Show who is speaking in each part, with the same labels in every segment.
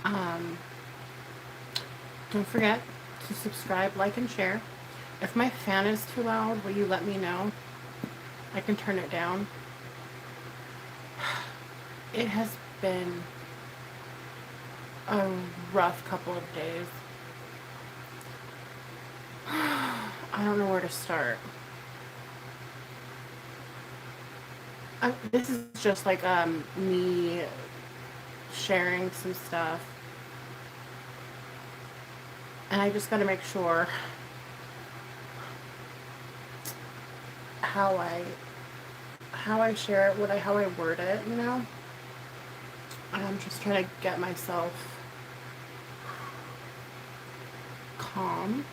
Speaker 1: Um, don't forget to subscribe, like, and share. If my fan is too loud, will you let me know? I can turn it down. It has been a rough couple of days. I don't know where to start. This is just like me sharing some stuff, and I just got to make sure how I share it, how I word it, you know. I'm just trying to get myself calm.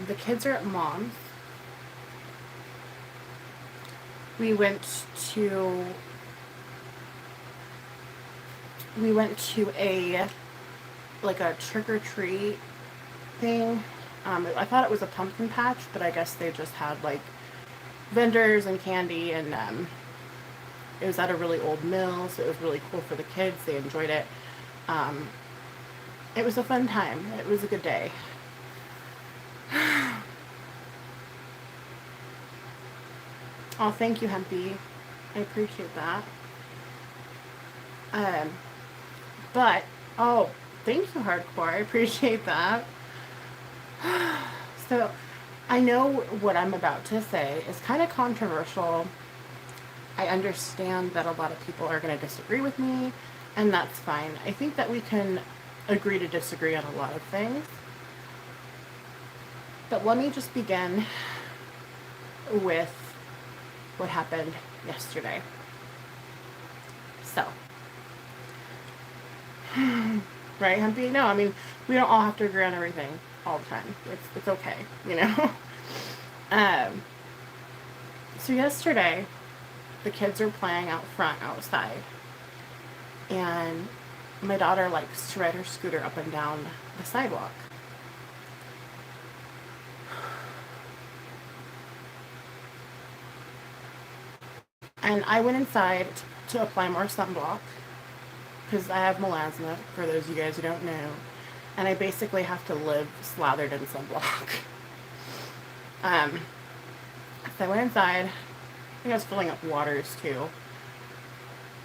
Speaker 1: The kids are at mom's. We went to a like a trick or treat thing. I thought it was a pumpkin patch, but I guess they just had like vendors and candy, and it was at a really old mill, so it was really cool for the kids. They enjoyed it. Um, it was a fun time. It was a good day. Oh, thank you, Hempy. I appreciate that. Um, but oh, thank you, Hardcore. I appreciate that. So, I know what I'm about to say is kind of controversial. I understand that a lot of people are going to disagree with me, and that's fine. I think that we can agree to disagree on a lot of things. But let me just begin with what happened yesterday. So, right, Humpy? No, I mean, we don't all have to agree on everything all the time. It's okay, you know? um, so yesterday, the kids are playing out front outside, and my daughter likes to ride her scooter up and down the sidewalk. And I went inside to apply more sunblock because I have melasma, for those of you guys who don't know, and I basically have to live slathered in sunblock. um, so I went inside. I think I was filling up waters too.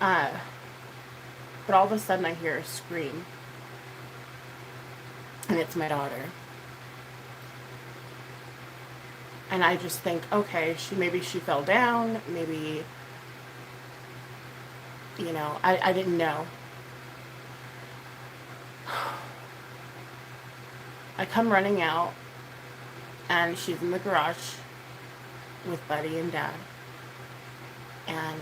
Speaker 1: Uh, but all of a sudden I hear a scream, and it's my daughter. And I just think, okay, maybe she fell down, maybe, you know, I didn't know. I come running out, and she's in the garage with Buddy and Dad. And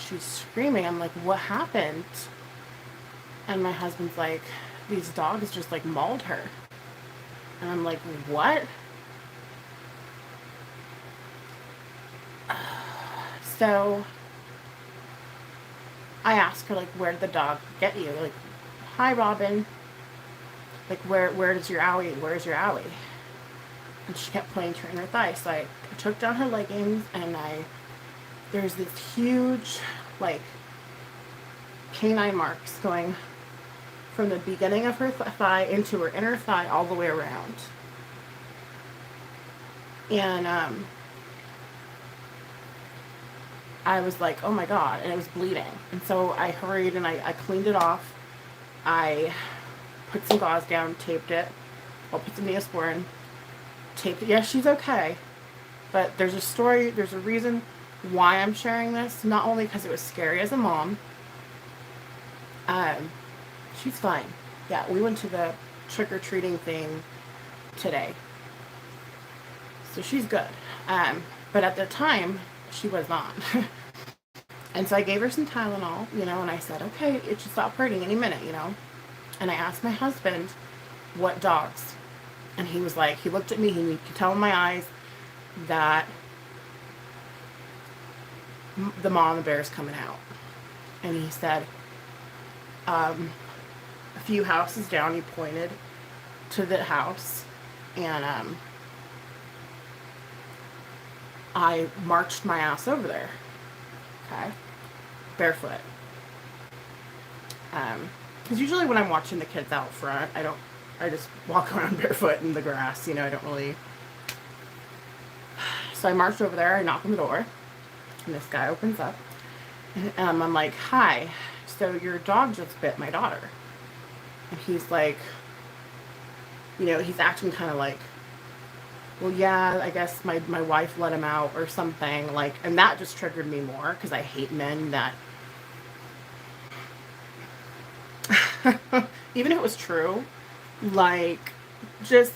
Speaker 1: she's screaming. I'm like, what happened? And my husband's like, these dogs just like mauled her. And I'm like, what? So I asked her, like, where did the dog get you? Like, hi, Robin. Like, where does your owie? Where's your owie? And she kept pointing to her inner thigh. So I took down her leggings, and there's this huge, like, canine marks going from the beginning of her thigh into her inner thigh all the way around. And I was like, oh my God, and it was bleeding. And so I hurried and I cleaned it off. I put some gauze down, taped it. I'll put some Neosporin, taped it. Yeah, she's okay. But there's a story, there's a reason why I'm sharing this. Not only because it was scary as a mom. She's fine. Yeah, we went to the trick-or-treating thing today. So she's good. But at the time, she was not. And so I gave her some Tylenol, you know, and I said, okay, it should stop hurting any minute, you know. And I asked my husband, what dogs? And he was like, he looked at me, he could tell in my eyes that the mom and the bear's coming out. And he said, a few houses down, he pointed to the house, and I marched my ass over there, okay, barefoot. Because usually when I'm watching the kids out front, I just walk around barefoot in the grass, you know, I don't really. So I marched over there, I knock on the door, and this guy opens up. And I'm like, hi, so your dog just bit my daughter. And he's like, you know, he's acting kind of like, well, yeah, I guess my wife let him out or something. Like, and that just triggered me more because I hate men that, even if it was true, like, just,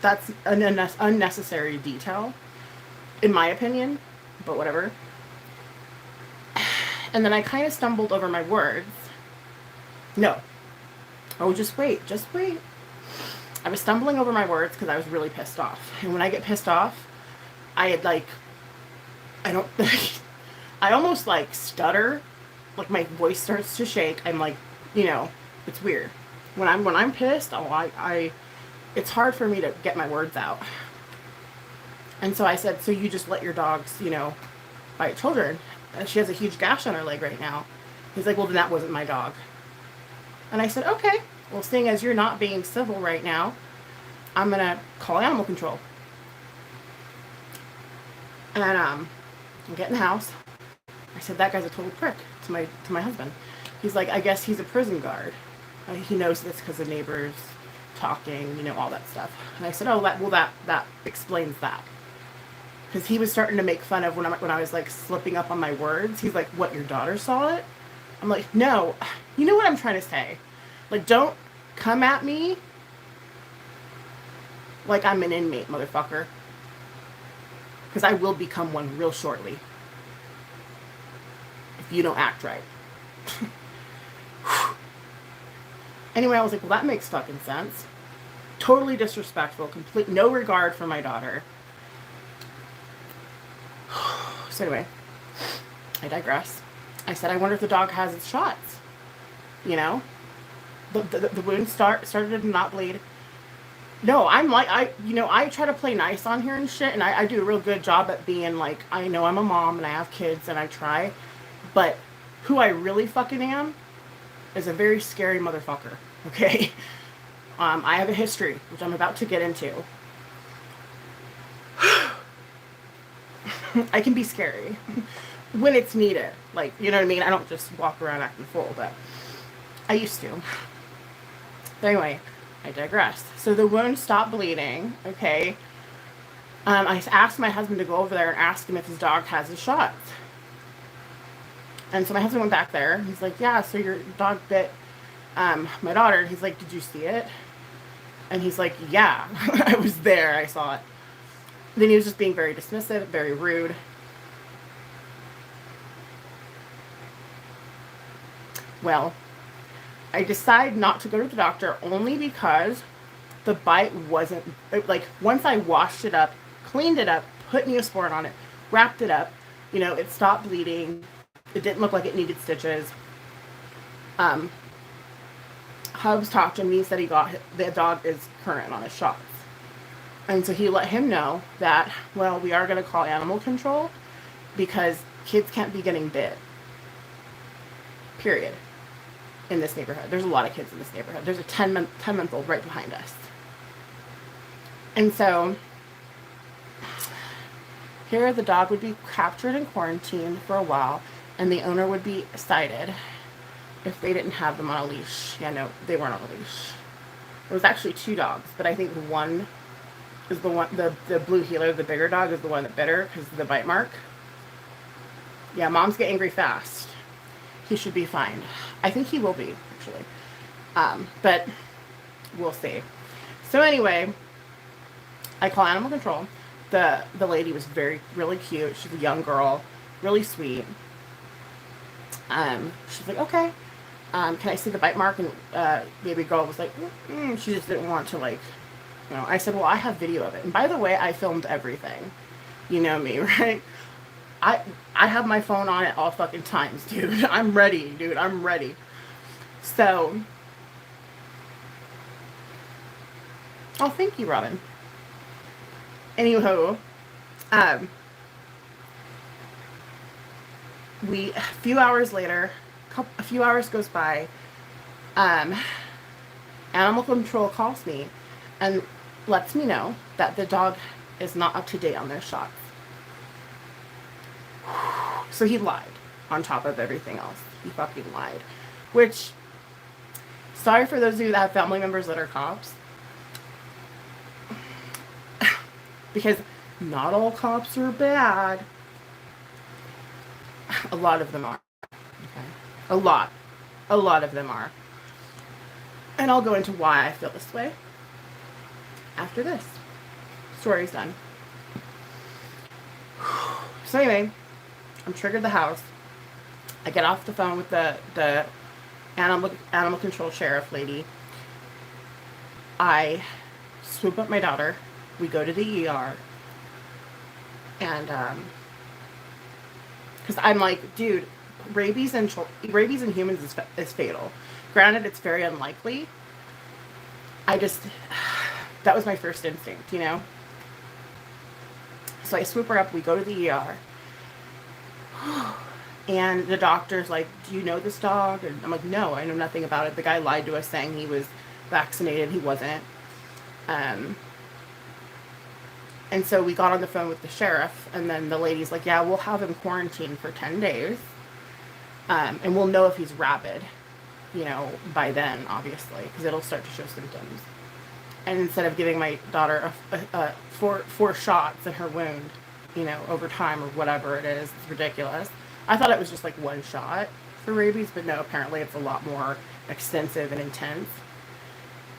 Speaker 1: that's an unnecessary detail, in my opinion, but whatever. And then I kind of stumbled over my words. No. Oh, just wait, just wait. I was stumbling over my words because I was really pissed off. And when I get pissed off, I had like, I don't, I almost like stutter. Like my voice starts to shake. I'm like, you know, it's weird. When I'm pissed, it's hard for me to get my words out. And so I said, so you just let your dogs, you know, bite children? And she has a huge gash on her leg right now. He's like, well, then that wasn't my dog. And I said, okay, well, seeing as you're not being civil right now, I'm going to call animal control. And I get in the house. I said, that guy's a total prick to my husband. He's like, I guess he's a prison guard. He knows this because the neighbors talking, you know, all that stuff. And I said, oh, that explains that. Because he was starting to make fun of when I was like slipping up on my words. He's like, what, your daughter saw it? I'm like, no, you know what I'm trying to say. Like, don't come at me like I'm an inmate, motherfucker. Because I will become one real shortly. If you don't act right. Anyway, I was like, well, that makes fucking sense. Totally disrespectful, complete, no regard for my daughter. So anyway, I digress. I said, I wonder if the dog has its shots. You know? The wound started to not bleed. No, I'm like, I try to play nice on here and shit, and I do a real good job at being like, I know I'm a mom and I have kids and I try, but who I really fucking am is a very scary motherfucker, okay? I have a history, which I'm about to get into. I can be scary when it's needed. Like, you know what I mean? I don't just walk around acting full, but I used to. But anyway, I digress. So the wound stopped bleeding, okay? I asked my husband to go over there and ask him if his dog has his shots. And so my husband went back there. He's like, yeah, so your dog bit my daughter. He's like, did you see it? And he's like, yeah, I was there. I saw it. Then he was just being very dismissive, very rude. Well, I decided not to go to the doctor only because the bite wasn't, like, once I washed it up, cleaned it up, put Neosporin on it, wrapped it up, you know, it stopped bleeding. It didn't look like it needed stitches. Hubs talked to me, said the dog is current on his shots. And so he let him know that, well, we are going to call animal control because kids can't be getting bit. Period. In this neighborhood. There's a lot of kids in this neighborhood. There's a 10-month-old right behind us. And so here the dog would be captured and quarantined for a while, and the owner would be cited if they didn't have them on a leash. Yeah, no, they weren't on a leash. It was actually 2 dogs, but I think one is the one, the blue heeler, the bigger dog, is the one that bit her because of the bite mark. Yeah, moms get angry fast. He should be fine. I think he will be, actually. But we'll see. So anyway, I call animal control. The lady was really cute. She's a young girl, really sweet. She's like, okay, can I see the bite mark? And baby girl was like, she just didn't want to, like, you know. I said, well, I have video of it. And by the way, I filmed everything. You know me, right? I have my phone on at all fucking times, dude. I'm ready, dude. I'm ready. So, oh, thank you, Robin. Anywho, a few hours later, a few hours goes by. Animal control calls me and lets me know that the dog is not up to date on their shots. So he lied on top of everything else. He fucking lied. Which, sorry for those of you that have family members that are cops. Because not all cops are bad. A lot of them are. Okay? A lot of them are. And I'll go into why I feel this way after this. Story's done. So anyway, I'm triggered the house. I get off the phone with the animal control sheriff lady. I swoop up my daughter. We go to the ER. And because I'm like, dude, rabies in humans is fatal. Granted, it's very unlikely. That was my first instinct, you know? So I swoop her up, we go to the ER. And the doctor's like, do you know this dog? And I'm like, no, I know nothing about it. The guy lied to us saying he was vaccinated. He wasn't. And so we got on the phone with the sheriff, and then the lady's like, yeah, we'll have him quarantined for 10 days. And we'll know if he's rabid, you know, by then, obviously, because it'll start to show symptoms. And instead of giving my daughter four shots in her wound, you know, over time or whatever it is, it's ridiculous. I thought it was just like one shot for rabies, but no, apparently it's a lot more extensive and intense.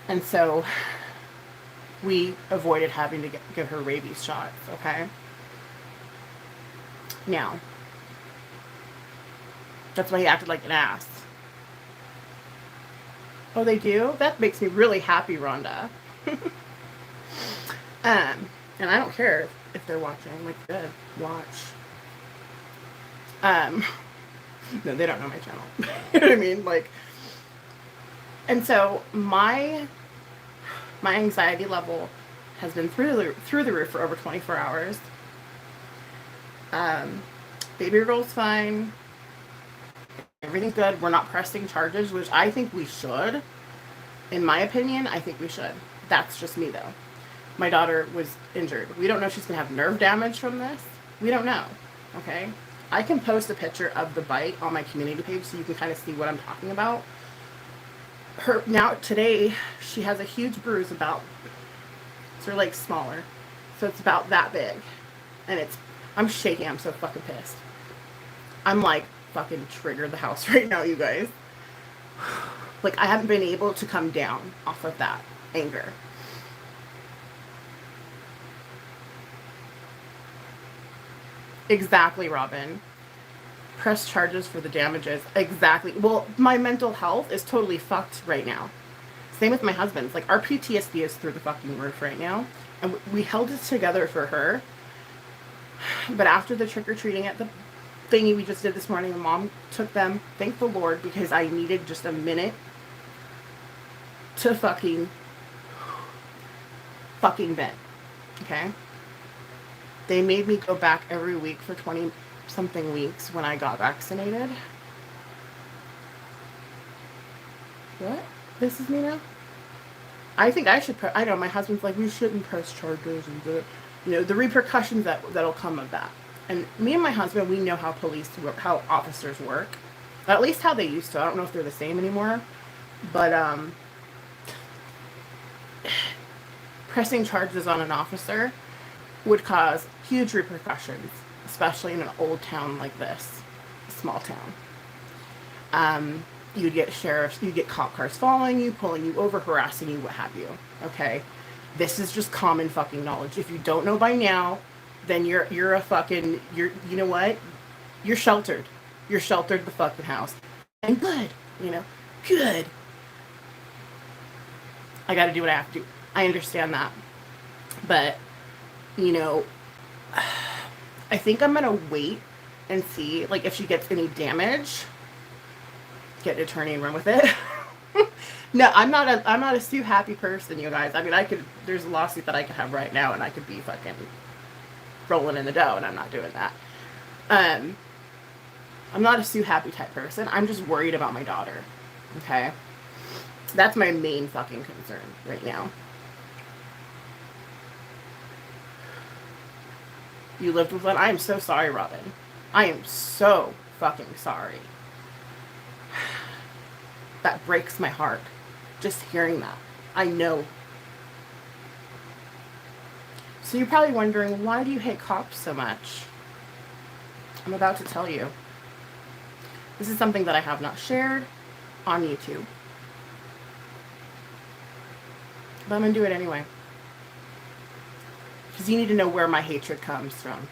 Speaker 1: And so we avoided having to give her rabies shots, okay? Now, that's why he acted like an ass. Oh, they do? That makes me really happy, Rhonda. And I don't care if they're watching. Like, good, watch. No, they don't know my channel. You know what I mean? Like, and so my anxiety level has been through the roof for over 24 hours. Baby girl's fine. Everything's good. We're not pressing charges, which I think we should. In my opinion, I think we should. That's just me, though. My daughter was injured. We don't know if she's going to have nerve damage from this. We don't know. Okay? I can post a picture of the bite on my community page so you can kind of see what I'm talking about. Now, today, she has a huge bruise about, so her leg's smaller. So it's about that big. And I'm shaking. I'm so fucking pissed. I'm like, fucking trigger the house right now, you guys. Like, I haven't been able to come down off of that anger. Exactly, Robin. Press charges for the damages. Exactly. Well, my mental health is totally fucked right now. Same with my husband's. Like, our PTSD is through the fucking roof right now. And we held it together for her. But after the trick-or-treating at the thingy we just did this morning, Mom took them, thank the Lord, because I needed just a minute to fucking vent. Okay? They made me go back every week for 20-something weeks when I got vaccinated. What? This is me now? I think I should I know, my husband's like, we shouldn't press charges and the repercussions that'll come of that. And me and my husband, we know how police work, how officers work. At least how they used to. I don't know if they're the same anymore. But pressing charges on an officer would cause huge repercussions, especially in an old town like this, a small town. You'd get sheriffs, you'd get cop cars following you, pulling you over, harassing you, what have you. Okay? This is just common fucking knowledge. If you don't know by now, then you're you know what? You're sheltered. You're sheltered the fucking house. And good, good. I gotta do what I have to do. I understand that. But, I think I'm gonna wait and see, like, if she gets any damage, get an attorney and run with it. No, I'm not a sue happy person, you guys. I mean, there's a lawsuit that I could have right now and I could be fucking rolling in the dough, and I'm not doing that. I'm not a Sue Happy type person. I'm just worried about my daughter. Okay? That's my main fucking concern right now. You lived with one? I am so sorry, Robin. I am so fucking sorry. That breaks my heart. Just hearing that. I know. So you're probably wondering, why do you hate cops so much? I'm about to tell you. This is something that I have not shared on YouTube. But I'm going to do it anyway. Because you need to know where my hatred comes from.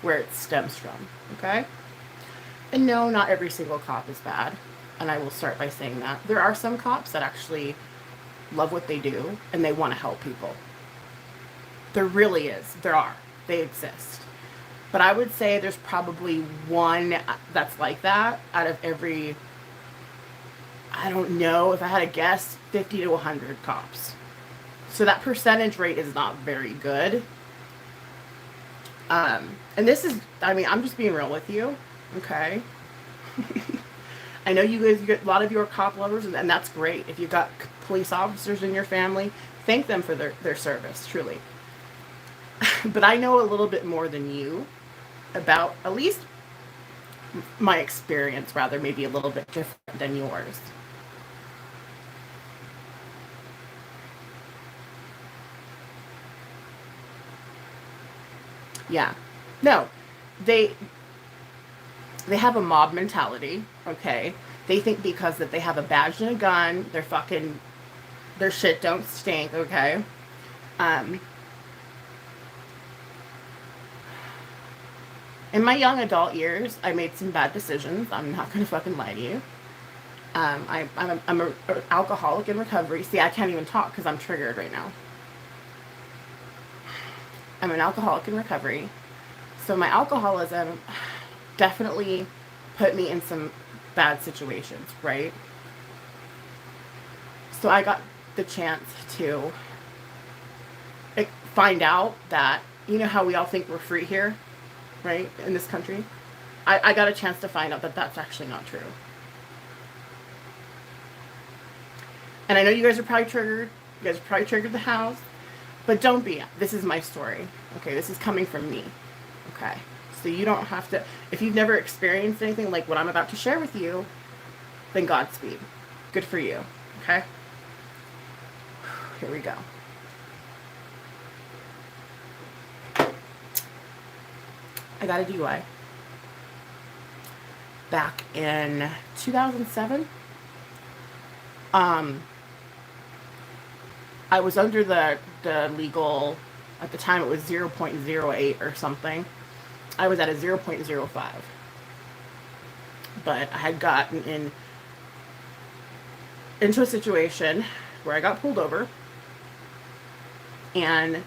Speaker 1: Where it stems from. Okay? And no, not every single cop is bad. And I will start by saying that. There are some cops that actually love what they do and they want to help people. There really is. There are. They exist. But I would say there's probably one that's like that out of every, I don't know, if I had to guess, 50 to 100 cops. So that percentage rate is not very good. And this is, I mean, I'm just being real with you. Okay? I know you guys, a lot of you are cop lovers, and that's great. If you've got police officers in your family, thank them for their service, truly. But I know a little bit more than you about, at least my experience, rather, maybe a little bit different than yours. Yeah. No. They have a mob mentality, okay? They think because that they have a badge and a gun, their shit don't stink, okay? In my young adult years, I made some bad decisions. I'm not gonna fucking lie to you. I'm an alcoholic in recovery. See, I can't even talk because I'm triggered right now. I'm an alcoholic in recovery. So my alcoholism definitely put me in some bad situations, right? So I got the chance to find out that, you know how we all think we're free here, right, in this country? I got a chance to find out that that's actually not true. And I know you guys are probably triggered. You guys are probably triggered the house. But don't be. This is my story. Okay, this is coming from me. Okay. So you don't have to, if you've never experienced anything like what I'm about to share with you, then Godspeed. Good for you. Okay? Here we go. I got a DUI back in 2007. I was under the legal, at the time it was 0.08 or something. I was at a 0.05. But I had gotten into a situation where I got pulled over, and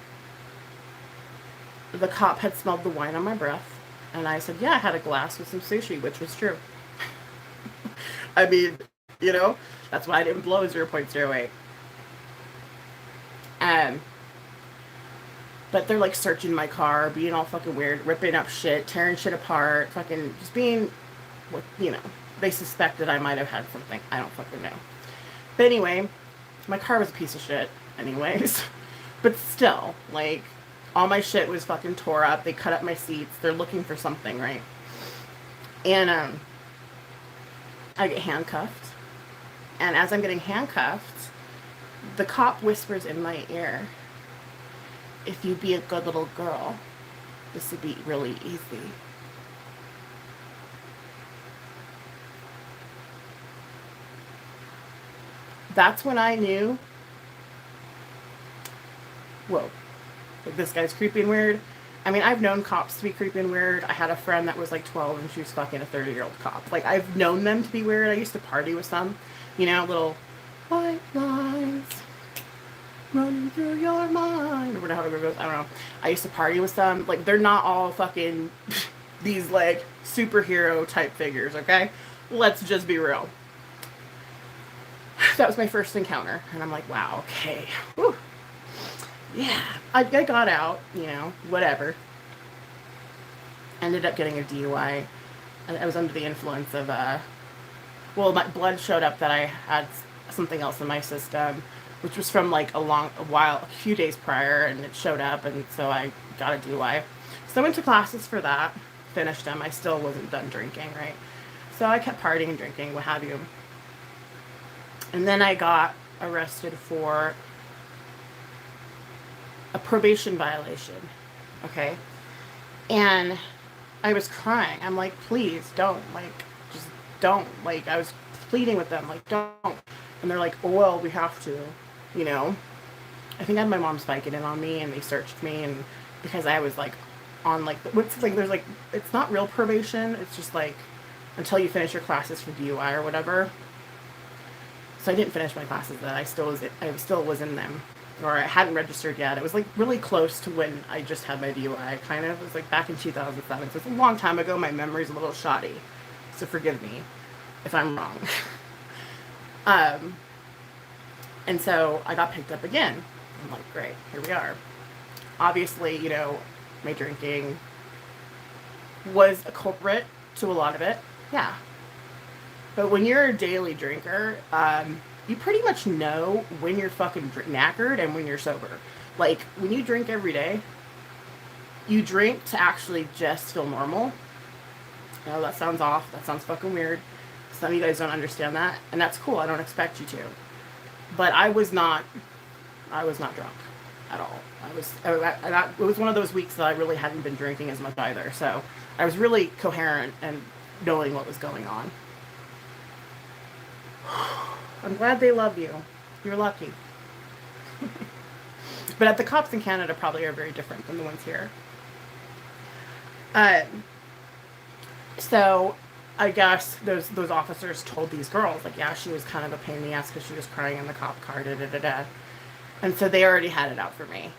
Speaker 1: the cop had smelled the wine on my breath, and I said, yeah, I had a glass with some sushi, which was true. I mean, you know, that's why I didn't blow 0.08. But they're like searching my car, being all fucking weird, ripping up shit, tearing shit apart, fucking just being, you know, they suspected I might have had something. I don't fucking know. But anyway, my car was a piece of shit anyways. But still, like, all my shit was fucking tore up. They cut up my seats. They're looking for something, right? And I get handcuffed. And as I'm getting handcuffed, the cop whispers in my ear, if you be a good little girl, this would be really easy. That's when I knew, whoa, like this guy's creepy and weird. I mean, I've known cops to be creepy and weird. I had a friend that was like 12 and she was fucking a 30-year-old cop. Like, I've known them to be weird. I used to party with some, you know, little white lines running through your mind, or whatever it goes. I don't know. I used to party with some. Like, they're not all fucking these like superhero type figures, okay? Let's just be real. That was my first encounter, and I'm like, wow, okay. Whew. Yeah. I got out, you know, whatever. Ended up getting a DUI. I was under the influence of, well, my blood showed up that I had something else in my system, which was from like a few days prior, and it showed up, and so I got a DUI. So I went to classes for that, finished them. I still wasn't done drinking, right? So I kept partying and drinking, what have you. And then I got arrested for a probation violation, okay? And I was crying. I'm like, please don't, like, just don't. Like, I was pleading with them, like, don't. And they're like, oh, well, we have to, you know? I think I had my mom's Vicodin in on me, and they searched me, and because I was like on like what's like there's like it's not real probation. It's just like until you finish your classes for DUI or whatever. So I didn't finish my classes then. I still was in them, or I hadn't registered yet. It was like really close to when I just had my DUI. Kind of, it was like back in 2007. So it's a long time ago. My memory's a little shoddy, so forgive me if I'm wrong. And so I got picked up again. I'm like, great, here we are. Obviously, you know, my drinking was a culprit to a lot of it. Yeah. But when you're a daily drinker, you pretty much know when you're fucking knackered and when you're sober. Like, when you drink every day, you drink to actually just feel normal. You know, that sounds off. That sounds fucking weird. Some of you guys don't understand that. And that's cool. I don't expect you to. But I was not drunk at all. It was one of those weeks that I really hadn't been drinking as much either. So I was really coherent and knowing what was going on. I'm glad they love you. You're lucky. But the cops in Canada probably are very different than the ones here. So I guess those officers told these girls, like, yeah, she was kind of a pain in the ass because she was crying in the cop car, da-da-da-da. And so they already had it out for me.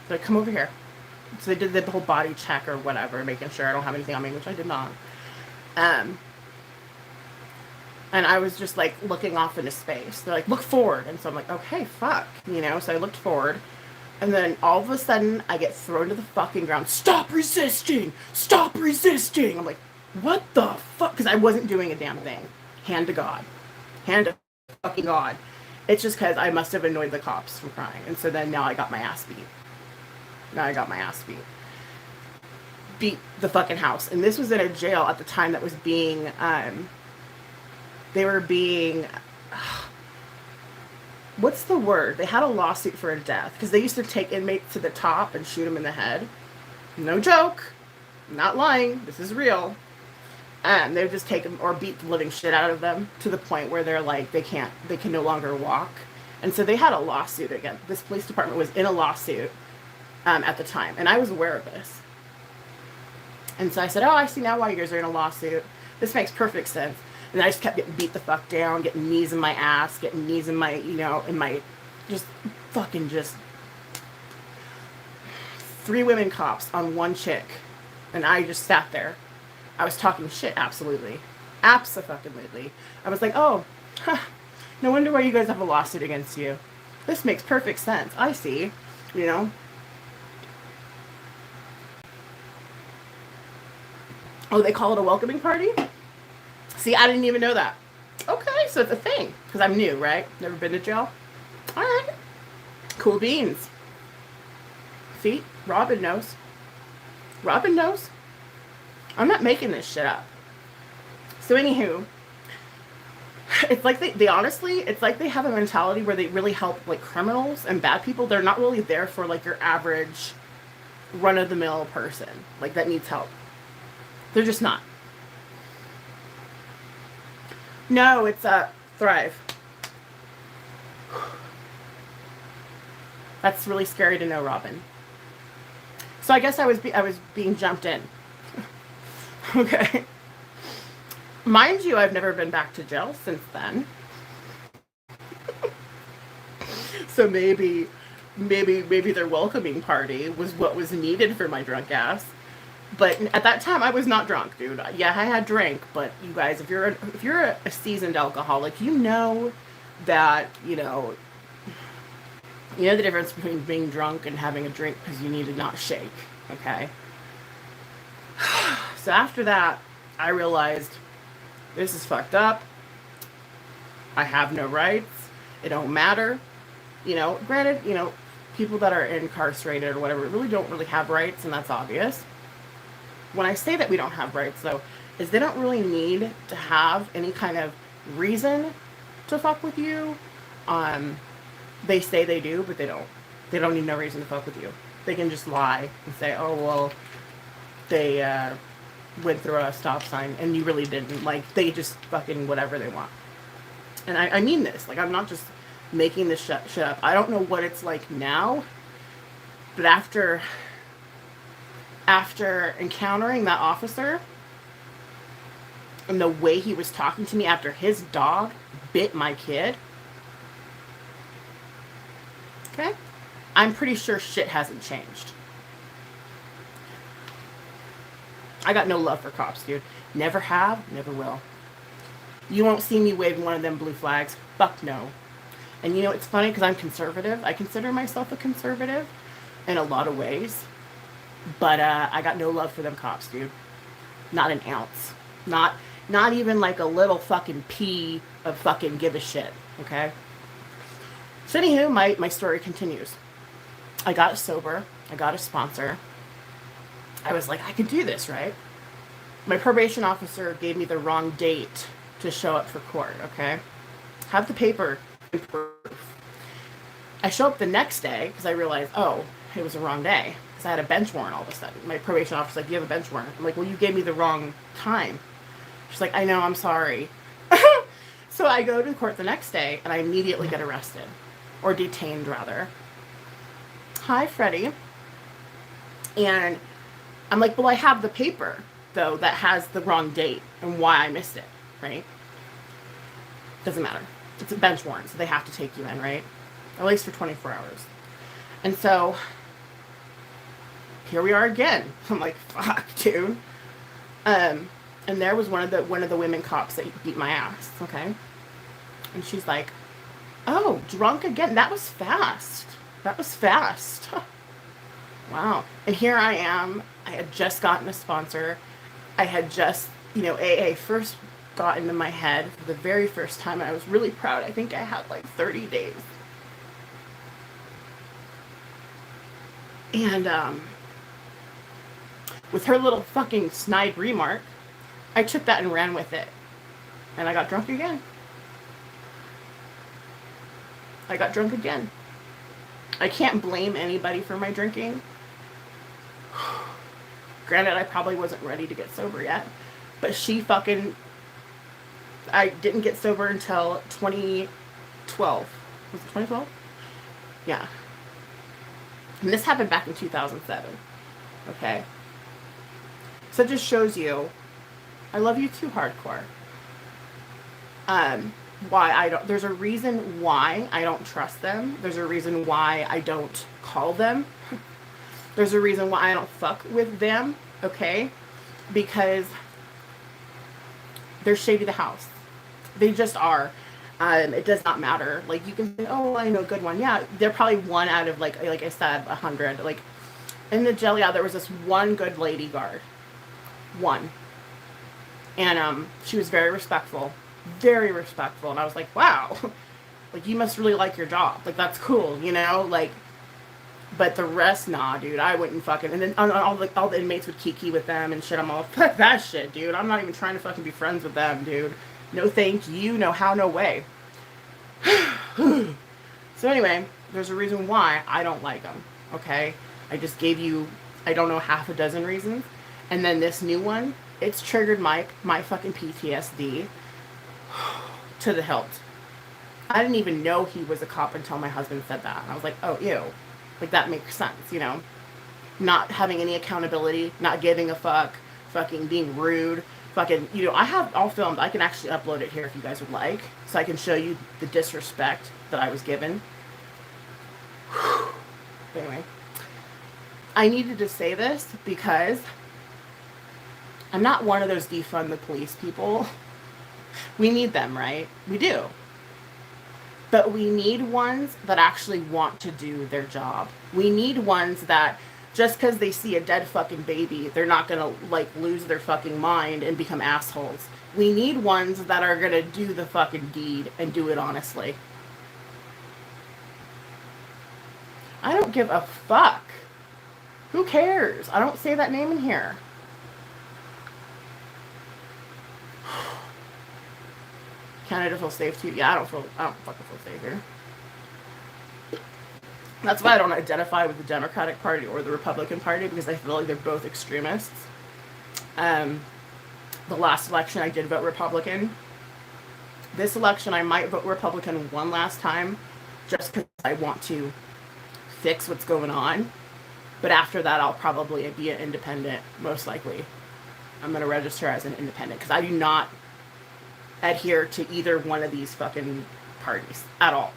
Speaker 1: So come over here. So they did the whole body check or whatever, making sure I don't have anything on me, which I did not. And I was just like looking off into space. They're like, look forward. And so I'm like, okay, fuck. You know, so I looked forward. And then all of a sudden I get thrown to the fucking ground. Stop resisting! Stop resisting! I'm like, what the fuck? Because I wasn't doing a damn thing. Hand to God. Hand to fucking God. It's just because I must have annoyed the cops from crying. And so then now I got my ass beat. Beat the fucking house. And this was in a jail at the time that was being, they were being, what's the word? They had a lawsuit for a death. Because they used to take inmates to the top and shoot them in the head. No joke. I'm not lying. This is real. They would just take them or beat the living shit out of them to the point where they're like, they can no longer walk. And so they had a lawsuit again. This police department was in a lawsuit at the time. And I was aware of this. And so I said, oh, I see now why you guys are in a lawsuit. This makes perfect sense. And I just kept getting beat the fuck down, getting knees in my ass, getting knees in my, you know, in my, just fucking just 3 women cops on 1 chick. And I just sat there. I was talking shit, absolutely. Abso-fucking-lutely. I was like, oh, no wonder why you guys have a lawsuit against you. This makes perfect sense. I see, you know. Oh, they call it a welcoming party? See, I didn't even know that. Okay, so it's a thing. Because I'm new, right? Never been to jail. All right. Cool beans. See, Robin knows. Robin knows. I'm not making this shit up. So anywho, it's like they honestly, it's like they have a mentality where they really help like criminals and bad people. They're not really there for like your average run-of-the-mill person like that needs help. They're just not. No, it's Thrive. That's really scary to know, Robin. So I guess I was being jumped in. Okay. Mind you, I've never been back to jail since then. So maybe their welcoming party was what was needed for my drunk ass. But at that time, I was not drunk, dude. Yeah, I had drank, but you guys, if you're a seasoned alcoholic, you know that, you know the difference between being drunk and having a drink because you need to not shake, okay? So after that, I realized this is fucked up. I have no rights. It don't matter. Granted, people that are incarcerated or whatever really don't really have rights, and that's obvious. When I say that we don't have rights, though, is they don't really need to have any kind of reason to fuck with you. They say they do, but they don't. They don't need no reason to fuck with you. They can just lie and say, oh, well, they went through a stop sign and you really didn't. Like, they just fucking whatever they want. And I mean this. Like, I'm not just making this shit up. I don't know what it's like now, but after encountering that officer and the way he was talking to me after his dog bit my kid, okay, I'm pretty sure shit hasn't changed. I got no love for cops, dude. Never have, never will. You won't see me waving one of them blue flags. Fuck no. And it's funny because I'm conservative. I consider myself a conservative in a lot of ways. But I got no love for them cops, dude. Not an ounce. Not even like a little fucking pea of fucking give a shit, okay? So anywho, my story continues. I got sober. I got a sponsor. I was like, I could do this, right? My probation officer gave me the wrong date to show up for court, okay? Have the paper and proof. I show up the next day because I realized, oh, it was the wrong day. Because I had a bench warrant all of a sudden. My probation officer's like, you have a bench warrant. I'm like, well, you gave me the wrong time. She's like, I know, I'm sorry. So I go to court the next day and I immediately get arrested. Or detained, rather. Hi, Freddie. And I'm like, well, I have the paper, though, that has the wrong date and why I missed it, right? Doesn't matter. It's a bench warrant, so they have to take you in, right? At least for 24 hours. And so, here we are again. I'm like, fuck, dude. And there was one of the women cops that beat my ass, okay? And she's like, oh, drunk again? That was fast. That was fast. Wow. And here I am. I had just gotten a sponsor. I had just, AA first got into my head for the very first time. And I was really proud. I think I had like 30 days. And with her little fucking snide remark, I took that and ran with it. And I got drunk again. I got drunk again. I can't blame anybody for my drinking. Granted, I probably wasn't ready to get sober yet. But I didn't get sober until 2012. Was it 2012? Yeah. And this happened back in 2007. Okay. So it just shows you, I love you too, hardcore. There's a reason why I don't trust them. There's a reason why I don't call them. There's a reason why I don't fuck with them, okay? Because they're shady the house. They just are. It does not matter. Like, you can say, oh, I know a good one. Yeah, they're probably one out of, like I said, 100. Like, in the jail, yeah, there was this one good lady guard. One. And she was very respectful. Very respectful. And I was like, wow. Like, you must really like your job. Like, that's cool, Like, but the rest, nah, dude, I wouldn't fucking. And then all the inmates would kiki with them and shit. I'm all, fuck that shit, dude. I'm not even trying to fucking be friends with them, dude. No thank you, no how, no way. So anyway, there's a reason why I don't like them, okay? I just gave you, I don't know, half a dozen reasons. And then this new one, it's triggered my fucking PTSD to the hilt. I didn't even know he was a cop until my husband said that. And I was like, oh, ew. Like, that makes sense, Not having any accountability, not giving a fuck, fucking being rude, fucking, I have all filmed. I can actually upload it here if you guys would like, so I can show you the disrespect that I was given. Anyway, I needed to say this because I'm not one of those defund the police people. We need them, right? We do. But we need ones that actually want to do their job. We need ones that Just because they see a dead fucking baby, they're not gonna like lose their fucking mind and become assholes. We need ones that are gonna do the fucking deed and do it honestly. I don't give a fuck. Who cares? I don't say that name in here. Canada feels safe too. Yeah, I don't fucking feel safe here. That's why I don't identify with the Democratic Party or the Republican Party, because I feel like they're both extremists. The last election I did vote Republican. This election I might vote Republican one last time, just because I want to fix what's going on. But after that, I'll probably be an independent, most likely. I'm going to register as an independent, because I do not adhere to either one of these fucking parties at all.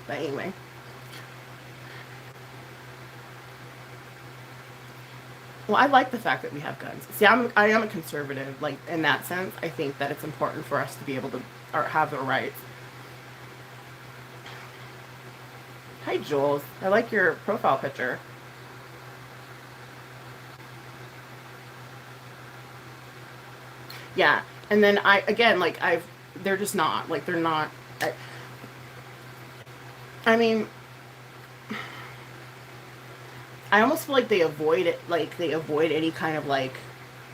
Speaker 1: But anyway. Well, I like the fact that we have guns. See, I am a conservative, like, in that sense. I think that it's important for us to be able to or have the rights. Hi, Jules. I like your profile picture. Yeah. And then they're just not, like, they're not, I mean, I almost feel like they avoid it, like, they avoid any kind of, like,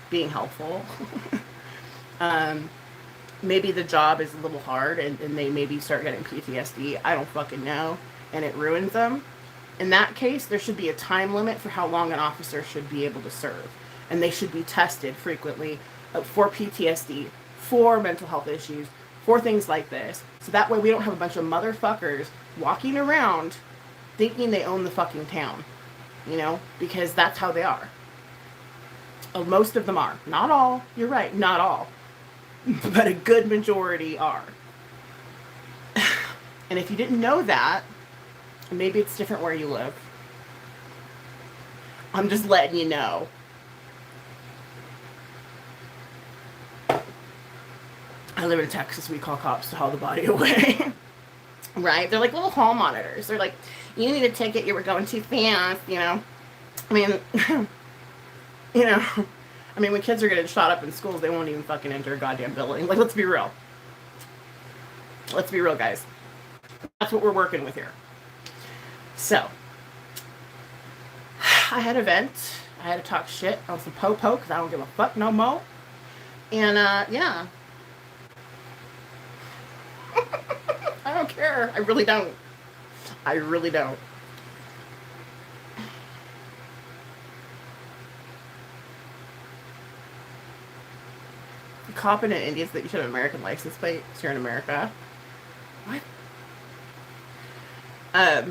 Speaker 1: being helpful. Maybe the job is a little hard and they maybe start getting PTSD. I don't fucking know. And it ruins them. In that case, there should be a time limit for how long an officer should be able to serve. And they should be tested frequently for PTSD, for mental health issues, for things like this. So that way we don't have a bunch of motherfuckers walking around thinking they own the fucking town. You know? Because that's how they are. Most of them are. Not all. You're right. Not all. But a good majority are. And if you didn't know that, maybe it's different where you live. I'm just letting you know. I live in Texas. We call cops to haul the body away. Right? They're like little hall monitors. They're like, you need a ticket. You were going too fast, you know? I mean, you know, I mean, when kids are getting shot up in schools, they won't even fucking enter a goddamn building. Like, let's be real. Let's be real, guys. That's what we're working with here. So, I had a vent. I had to talk shit on some po-po because I don't give a fuck no more. And, yeah. I don't care. I really don't. I really don't. Cop in India that you should have an American license plate because you're in America. What?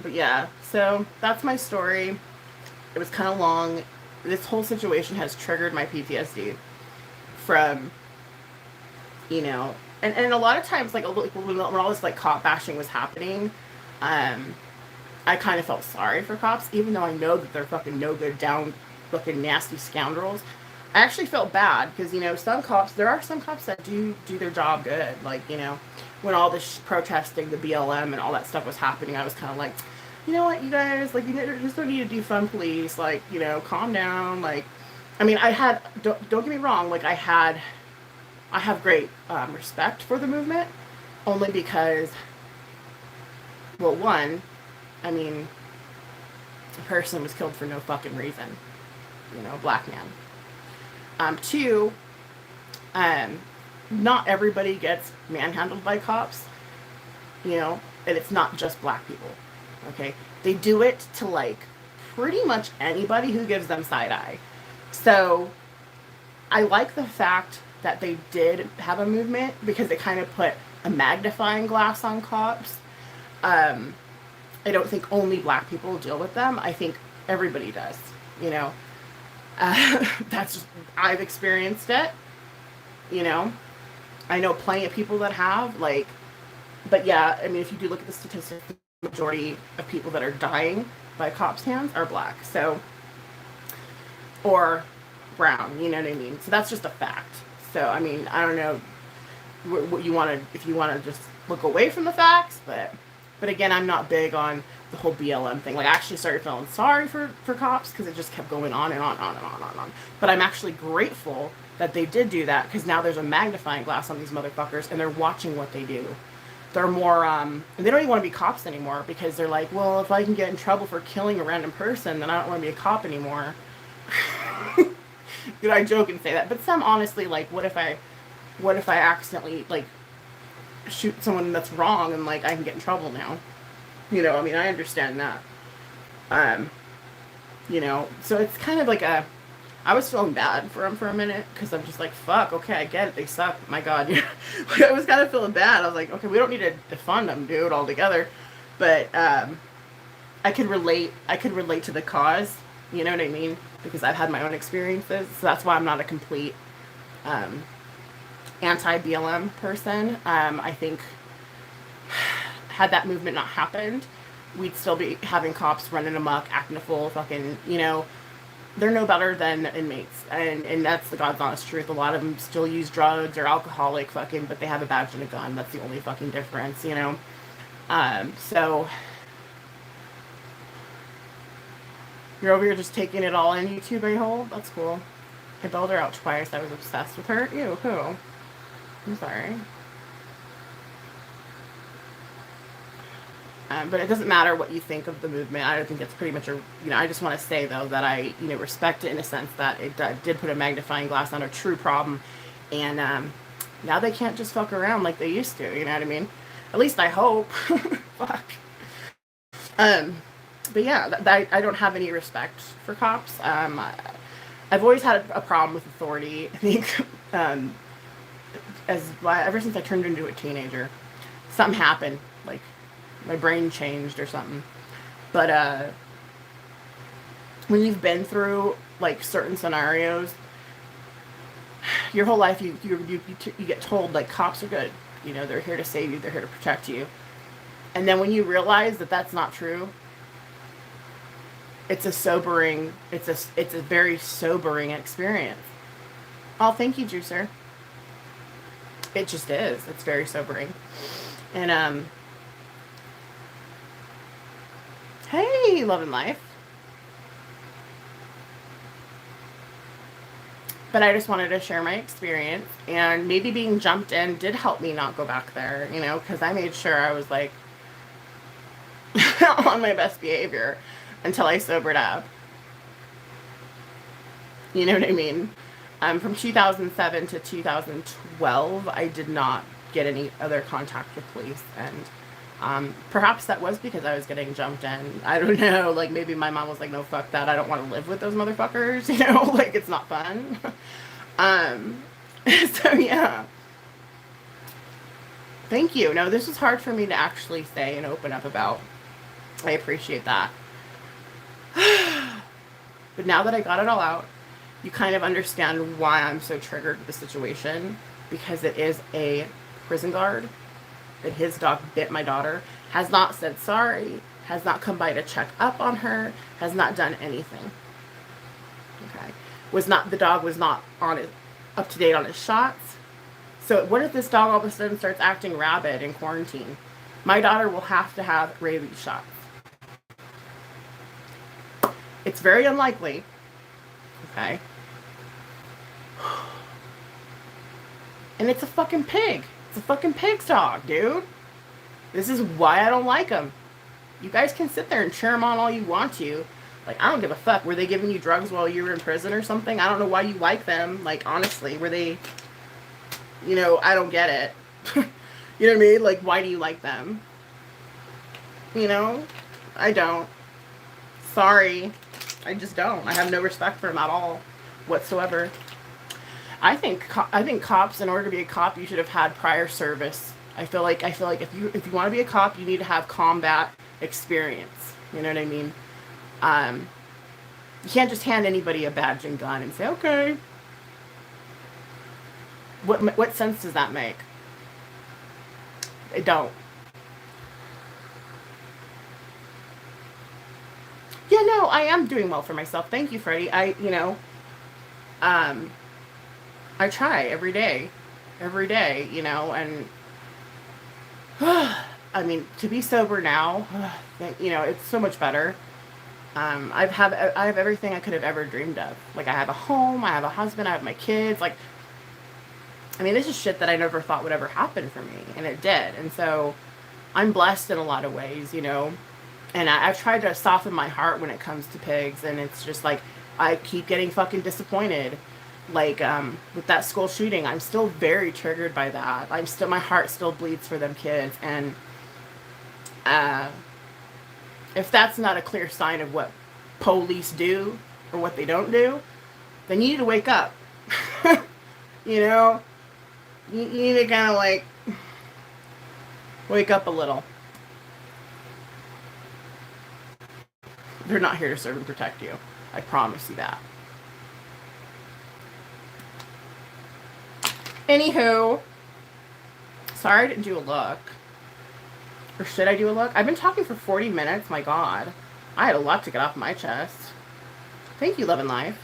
Speaker 1: But yeah, so that's my story. It was kind of long. This whole situation has triggered my PTSD from, you know, and a lot of times, like when all this like cop bashing was happening, I kind of felt sorry for cops, even though I know that they're fucking no good, down fucking nasty scoundrels. I actually felt bad because, you know, there are some cops that do their job good. Like, you know, when all this protesting, the BLM and all that stuff was happening, I was kind of like, you know what, you guys, like, you just don't need to defund police. Like, you know, calm down. Like, I mean, don't get me wrong, like, I have great respect for the movement, only because, well, one, I mean, a person was killed for no fucking reason. You know, a black man. Two, not everybody gets manhandled by cops, you know, and it's not just black people, okay? They do it to, like, pretty much anybody who gives them side eye. So, I like the fact that they did have a movement because it kind of put a magnifying glass on cops. I don't think only black people deal with them. I think everybody does, you know. That's just, I've experienced it, you know. I know plenty of people that have, like, but yeah, I mean, if you do look at the statistics, the majority of people that are dying by cops' hands are black, so, or brown, you know what I mean? So that's just a fact. So, I mean, I don't know what you want to, if you want to just look away from the facts, but But again, I'm not big on the whole BLM thing. Like, I actually started feeling sorry for cops because it just kept going on and on and on and on and on. But I'm actually grateful that they did do that, because now there's a magnifying glass on these motherfuckers and they're watching what they do. They're more, they don't even want to be cops anymore, because they're like, well, if I can get in trouble for killing a random person, then I don't want to be a cop anymore. I joke and say that, but some honestly, like, what if I accidentally, like, shoot someone that's wrong and, like, I can get in trouble now? You know, I mean, I understand that. You know, so it's kind of like I was feeling bad for them for a minute, because I'm just like, fuck, okay, I get it, they suck, my god. Like, I was kind of feeling bad. I was like, okay, we don't need to defund them, dude, altogether. But I could relate to the cause, you know what I mean? Because I've had my own experiences, so that's why I'm not a complete anti-BLM person. I think had that movement not happened, we'd still be having cops running amok, acting a fool, fucking, you know, they're no better than inmates, and that's the God's honest truth. A lot of them still use drugs or alcoholic, fucking, but they have a badge and a gun. That's the only fucking difference, you know. So you're over here just taking it all in, YouTube a-hole? That's cool. I bailed her out twice. I was obsessed with her. Ew, who? I'm sorry. But it doesn't matter what you think of the movement. I think it's pretty much a, you know, I just want to say, though, that I, you know, respect it in a sense that it did put a magnifying glass on a true problem. And now they can't just fuck around like they used to, you know what I mean? At least I hope. Fuck. But yeah, I don't have any respect for cops. I've always had a problem with authority. I think ever since I turned into a teenager, something happened. Like, my brain changed or something. But when you've been through, like, certain scenarios, your whole life you get told, like, cops are good. You know, they're here to save you. They're here to protect you. And then when you realize that that's not true, it's a very sobering experience. Oh, thank you, Juicer. It just is. It's very sobering. And hey, love and life. But I just wanted to share my experience, and maybe being jumped in did help me not go back there, you know, because I made sure I was, like, on my best behavior until I sobered up. You know what I mean? From 2007 to 2012, I did not get any other contact with police, and perhaps that was because I was getting jumped in. I don't know, like, maybe my mom was like, no, fuck that, I don't want to live with those motherfuckers, you know, like, it's not fun. So yeah. Thank you. No, this was hard for me to actually say and open up about. I appreciate that. But now that I got it all out, you kind of understand why I'm so triggered with the situation, because it is a prison guard, that his dog bit my daughter, has not said sorry, has not come by to check up on her, has not done anything. Okay. The dog was not up to date on his shots. So what if this dog all of a sudden starts acting rabid in quarantine? My daughter will have to have rabies shots. It's very unlikely. Okay. And it's a fucking pig. It's a fucking pig's dog, dude. This is why I don't like them. You guys can sit there and cheer them on all you want to. Like, I don't give a fuck. Were they giving you drugs while you were in prison or something? I don't know why you like them. Like, honestly, were they... You know, I don't get it. You know what I mean? Like, why do you like them? You know? I don't. Sorry. I just don't. I have no respect for them at all. Whatsoever. I think cops, in order to be a cop, you should have had prior service. I feel like if you want to be a cop, you need to have combat experience. You know what I mean? You can't just hand anybody a badge and gun and say, okay. What sense does that make? It don't. Yeah, no, I am doing well for myself. Thank you, Freddie. I try every day, you know, and I mean, to be sober now, it's so much better. I have everything I could have ever dreamed of. Like, I have a home, I have a husband, I have my kids. Like, I mean, this is shit that I never thought would ever happen for me, and it did. And so, I'm blessed in a lot of ways, And I've tried to soften my heart when it comes to pigs, and it's just like I keep getting fucking disappointed. Like, with that school shooting, I'm still very triggered by that. My heart still bleeds for them kids, and uh, if that's not a clear sign of what police do or what they don't do, then you need to wake up. you know, you need to kind of like wake up a little. They're not here to serve and protect you. I promise you that. Anywho, sorry I didn't do a look. Or should I do a look? I've been talking for 40 minutes. My God. I had a lot to get off my chest. Thank you, Love and Life.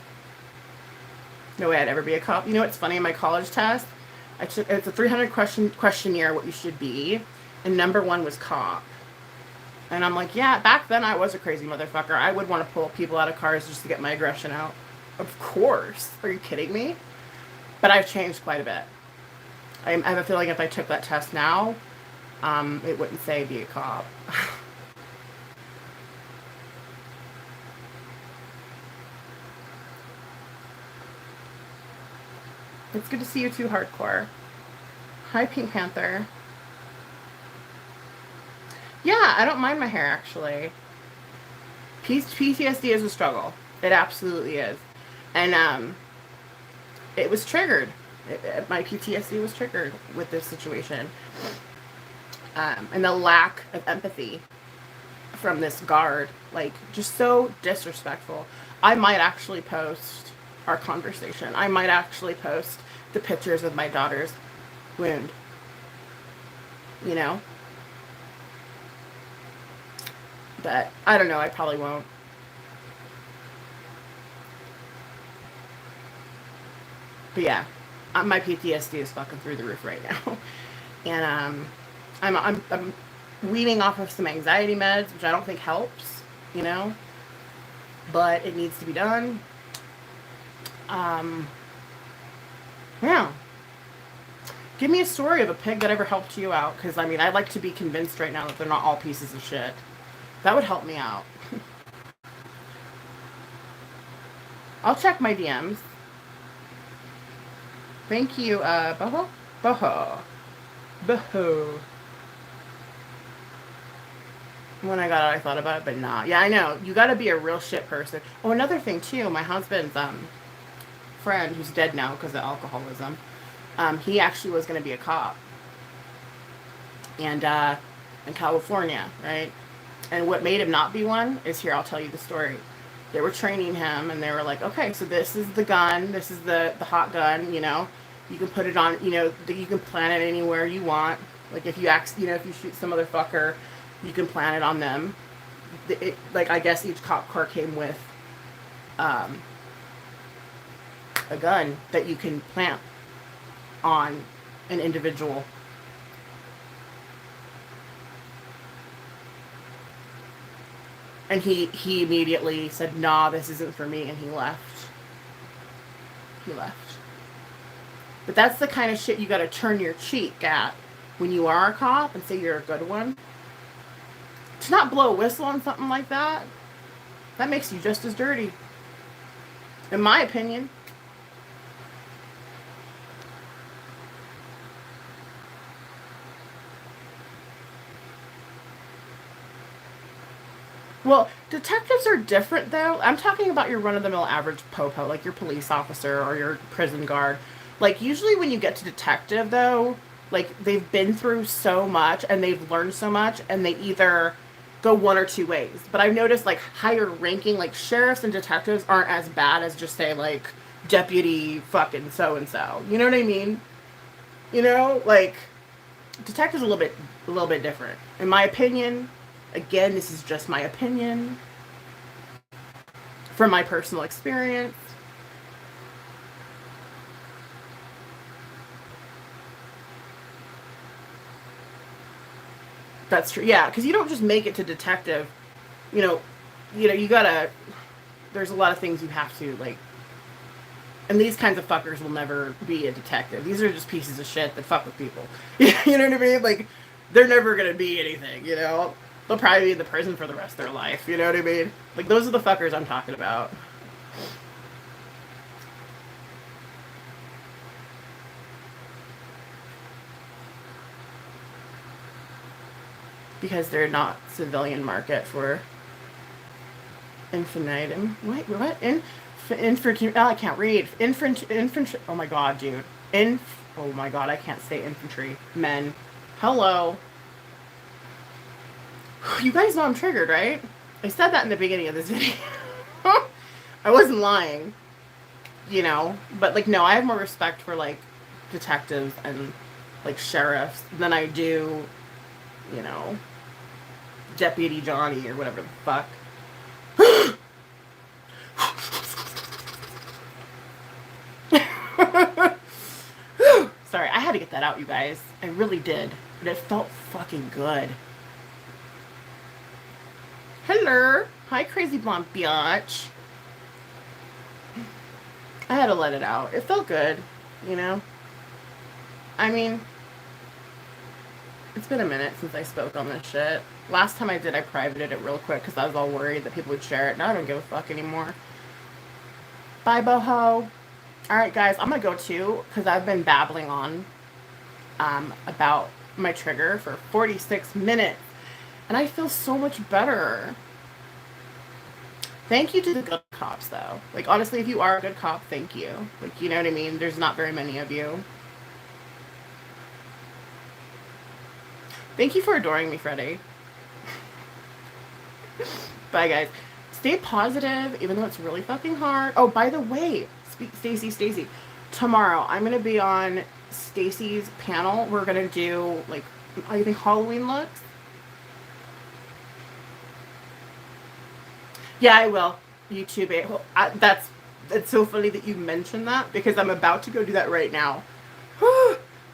Speaker 1: No way I'd ever be a cop. You know what's funny? In my college test, it's a 300 questionnaire, what you should be. And number 1 was cop. And I'm like, yeah, back then I was a crazy motherfucker. I would want to pull people out of cars just to get my aggression out. Of course. Are you kidding me? But I've changed quite a bit. I have a feeling if I took that test now, it wouldn't say be a cop. It's good to see you too, Hardcore. Hi, Pink Panther. Yeah, I don't mind my hair, actually. PTSD is a struggle. It absolutely is. And it was triggered. My PTSD was triggered with this situation. And the lack of empathy from this guard. Like, just so disrespectful. I might actually post our conversation. I might actually post the pictures of my daughter's wound. You know? But I don't know, I probably won't. But yeah, my PTSD is fucking through the roof right now. And I'm weaning off of some anxiety meds, which I don't think helps, but it needs to be done. Yeah. Give me a story of a pig that ever helped you out, because I mean, I'd like to be convinced right now that they're not all pieces of shit. That would help me out. I'll check my DMs. Thank you, Boho? Boho. Boho. When I got out, I thought about it, but nah. Yeah, I know. You gotta be a real shit person. Oh, another thing, too. My husband's, friend, who's dead now because of alcoholism, he actually was gonna be a cop. And, in California, right? And what made him not be one is, here, I'll tell you the story. They were training him, and they were like, okay, so this is the gun, this is the hot gun, you can put it on, you can plant it anywhere you want. Like, if you if you shoot some other fucker, you can plant it on them. I guess each cop car came with a gun that you can plant on an individual. And he immediately said, nah, this isn't for me, and he left. He left. But that's the kind of shit you gotta turn your cheek at when you are a cop and say you're a good one. To not blow a whistle on something like that, that makes you just as dirty. In my opinion. Well, detectives are different, though. I'm talking about your run-of-the-mill average popo, like your police officer or your prison guard. Like, usually when you get to detective, though, like, they've been through so much and they've learned so much, and they either go one or two ways. But I've noticed, like, higher ranking, like, sheriffs and detectives aren't as bad as just, say, like, deputy fucking so-and-so. You know what I mean? Like, detectives are a little bit different. In my opinion, again, this is just my opinion from my personal experience. That's true. Yeah, because you don't just make it to detective. You know, you gotta. There's a lot of things you have to like. And these kinds of fuckers will never be a detective. These are just pieces of shit that fuck with people. You know what I mean? Like, they're never gonna be anything. They'll probably be in the prison for the rest of their life. You know what I mean? Like, those are the fuckers I'm talking about. Because they're not civilian market for infinitum. Wait, what? Infantry. Oh, I can't read. Infantry. Oh my god, dude. Oh my god, I can't say infantry. Men. Hello. You guys know I'm triggered, right? I said that in the beginning of this video. I wasn't lying. But like, no, I have more respect for like detectives and like sheriffs than I do, you know, Deputy Johnny or whatever the fuck. Sorry, I had to get that out, you guys. I really did. But it felt fucking good. Hello. Hi, crazy blonde biatch. I had to let it out. It felt good, you know? I mean, it's been a minute since I spoke on this shit. Last time I did, I privated it real quick because I was all worried that people would share it. Now I don't give a fuck anymore. Bye, boho. Alright, guys, I'm gonna go too because I've been babbling on about my trigger for 46 minutes. And I feel so much better. Thank you to the good cops, though. Like, honestly, if you are a good cop, thank you. Like, you know what I mean? There's not very many of you. Thank you for adoring me, Freddie. Bye, guys. Stay positive, even though it's really fucking hard. Oh, by the way, Stacy. Tomorrow, I'm going to be on Stacy's panel. We're going to do, like, I think Halloween looks. Yeah, I will. YouTube it. It's so funny that you mentioned that because I'm about to go do that right now.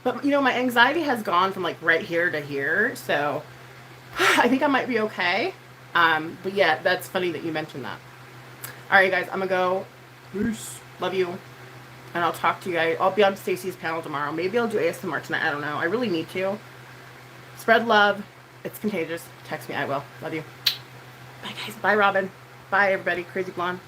Speaker 1: But my anxiety has gone from like right here to here, so I think I might be okay. But yeah, that's funny that you mentioned that. All right, guys, I'm gonna go. Peace. Love you, and I'll talk to you guys. I'll be on Stacy's panel tomorrow. Maybe I'll do ASMR tonight. I don't know. I really need to. Spread love. It's contagious. Text me. I will. Love you. Bye, guys. Bye, Robin. Bye, everybody. Crazy Blonde.